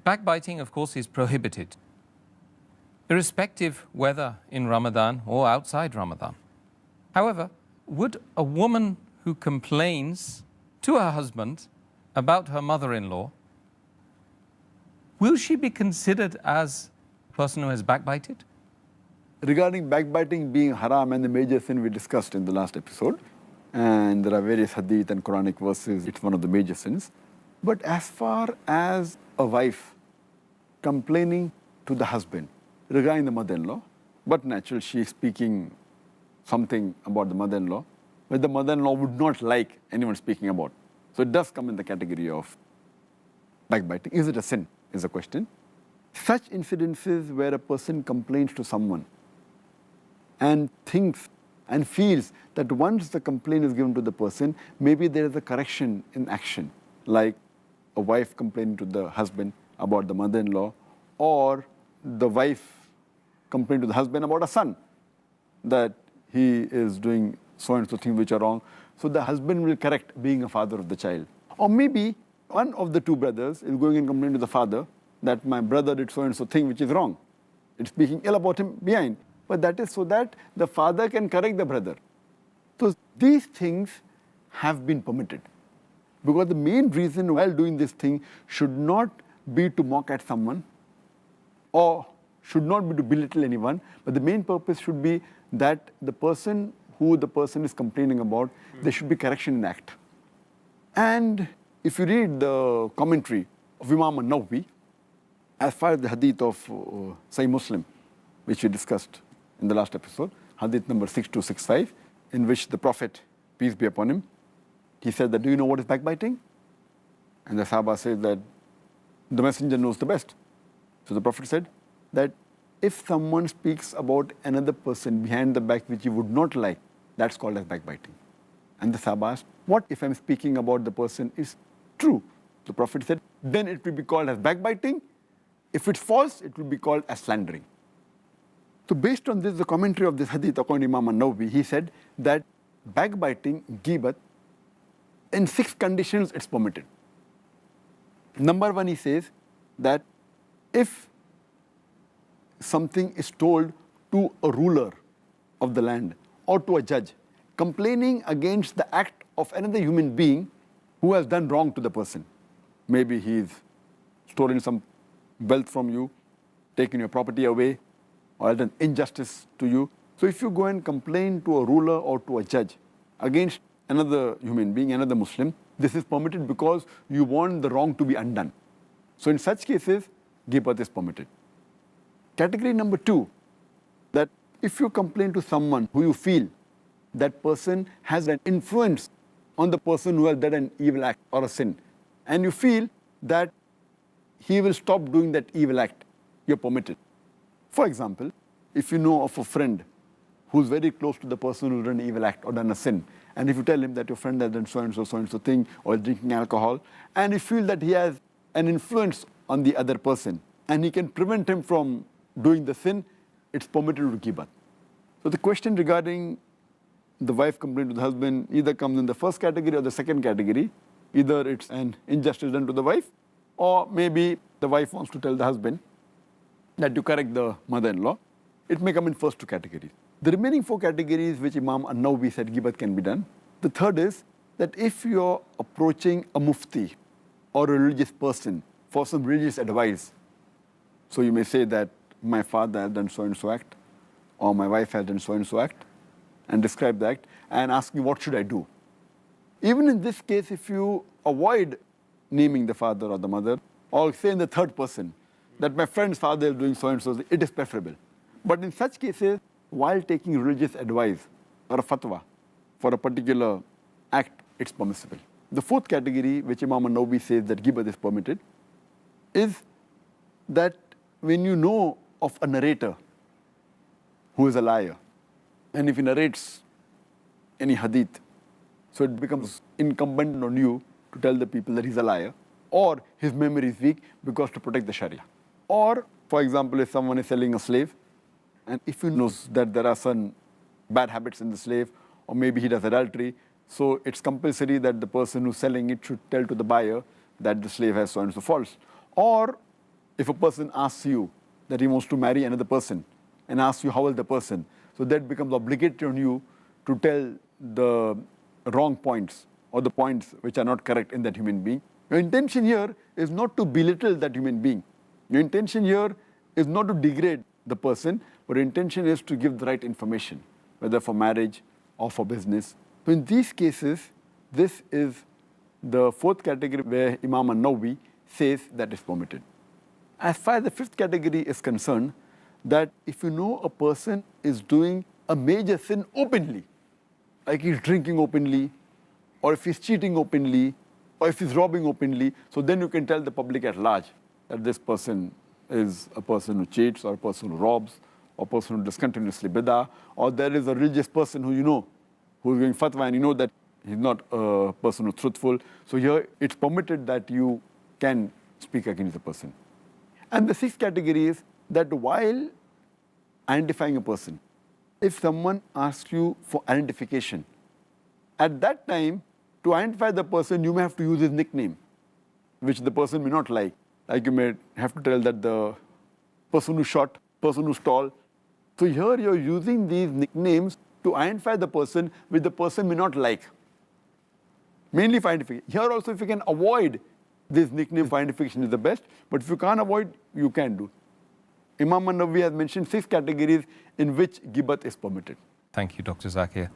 Backbiting, of course, is prohibited, irrespective whether in Ramadan or outside Ramadan. However, would a woman who complains to her husband about her mother-in-law, will she be considered as a person who has backbited? Regarding backbiting being haram and the major sin we discussed in the last episode, and there are various hadith and Quranic verses, it's one of the major sins. But as far as a wife complaining to the husband regarding the mother-in-law, but natural, she is speaking something about the mother-in-law, but the mother-in-law would not like anyone speaking about. So it does come in the category of backbiting. Is it a sin, is the question. Such incidences where a person complains to someone and thinks and feels that once the complaint is given to the person, maybe there is a correction in action, like a wife complaining to the husband about the mother-in-law, or the wife complaining to the husband about a son, that he is doing so and so things which are wrong. So the husband will correct, being a father of the child. Or maybe one of the two brothers is going and complaining to the father that my brother did so and so thing which is wrong. It's speaking ill about him behind. But that is so that the father can correct the brother. So these things have been permitted. Because the main reason while doing this thing should not be to mock at someone or should not be to belittle anyone, but the main purpose should be that the person who the person is complaining about, there should be correction in act. And if you read the commentary of Imam an-Nawawi, as far as the hadith of Sahih Muslim, which we discussed in the last episode, hadith number 6265, in which the Prophet, peace be upon him, he said that, do you know what is backbiting? And the Sahaba said that the messenger knows the best. So the Prophet said that if someone speaks about another person behind the back which you would not like, that's called as backbiting. And the Sahaba asked, what if I'm speaking about the person is true? The Prophet said, then it will be called as backbiting. If it's false, it will be called as slandering. So based on this, the commentary of this hadith according to Imam an-Nawawi, he said that backbiting, ghibat, in 6 conditions it's permitted. Number 1, he says that if something is told to a ruler of the land or to a judge, complaining against the act of another human being who has done wrong to the person. Maybe he's stolen some wealth from you, taken your property away, or has done injustice to you. So if you go and complain to a ruler or to a judge against another human being, another Muslim, this is permitted because you want the wrong to be undone. So in such cases, ghibat is permitted. Category number 2, that if you complain to someone who you feel that person has an influence on the person who has done an evil act or a sin, and you feel that he will stop doing that evil act, you're permitted. For example, if you know of a friend who's very close to the person who done an evil act or done a sin, and if you tell him that your friend has done so and so thing, or drinking alcohol, and you feel that he has an influence on the other person, and he can prevent him from doing the sin, it's permitted to ghibat. So the question regarding the wife complaining to the husband either comes in the first category or the second category. Either it's an injustice done to the wife, or maybe the wife wants to tell the husband that you correct the mother-in-law. It may come in first 2 categories. The remaining 4 categories which Imam an-Nawawi said ghibat can be done. The third is that if you're approaching a mufti or a religious person for some religious advice, so you may say that my father has done so and so act, or my wife has done so and so act, and describe the act, and ask me what should I do. Even in this case, if you avoid naming the father or the mother, or say in the third person, that my friend's father is doing so and so, it is preferable. But in such cases, while taking religious advice or a fatwa for a particular act, it's permissible. The 4th category, which Imam an-Nawawi says that ghibat is permitted, is that when you know of a narrator who is a liar, and if he narrates any hadith, so it becomes incumbent on you to tell the people that he's a liar, or his memory is weak because to protect the Sharia. Or, for example, if someone is selling a slave, and if he knows that there are some bad habits in the slave, or maybe he does adultery, so it's compulsory that the person who's selling it should tell to the buyer that the slave has so and so faults. Or If a person asks you that he wants to marry another person and asks you how is the person, so that becomes obligatory on you to tell the wrong points or the points which are not correct in that human being. Your intention here is not to belittle that human being. Your intention here is not to degrade the person, but your intention is to give the right information, whether for marriage or for business. So in these cases, this is the fourth category where Imam An-Nawawi says that is permitted. As far as the fifth category is concerned, that if you know a person is doing a major sin openly, like he's drinking openly, or if he's cheating openly, or if he's robbing openly, so then you can tell the public at large that this person is a person who cheats, or a person who robs, or a person who does continuously bid'ah, or there is a religious person who you know, who is giving fatwa and you know that he's not a person who's truthful. So here it's permitted that you can speak against the person. And the sixth category is that while identifying a person, if someone asks you for identification, at that time, to identify the person, you may have to use his nickname, which the person may not like. Like you may have to tell that the person who's short, person who's tall. So here you're using these nicknames to identify the person which the person may not like. Mainly for identification. Here also, if you can avoid this nickname for identification is the best, but if you can't avoid, you can do. Imam An-Nawawi has mentioned 6 categories in which ghibat is permitted. Thank you, Dr. Zakir.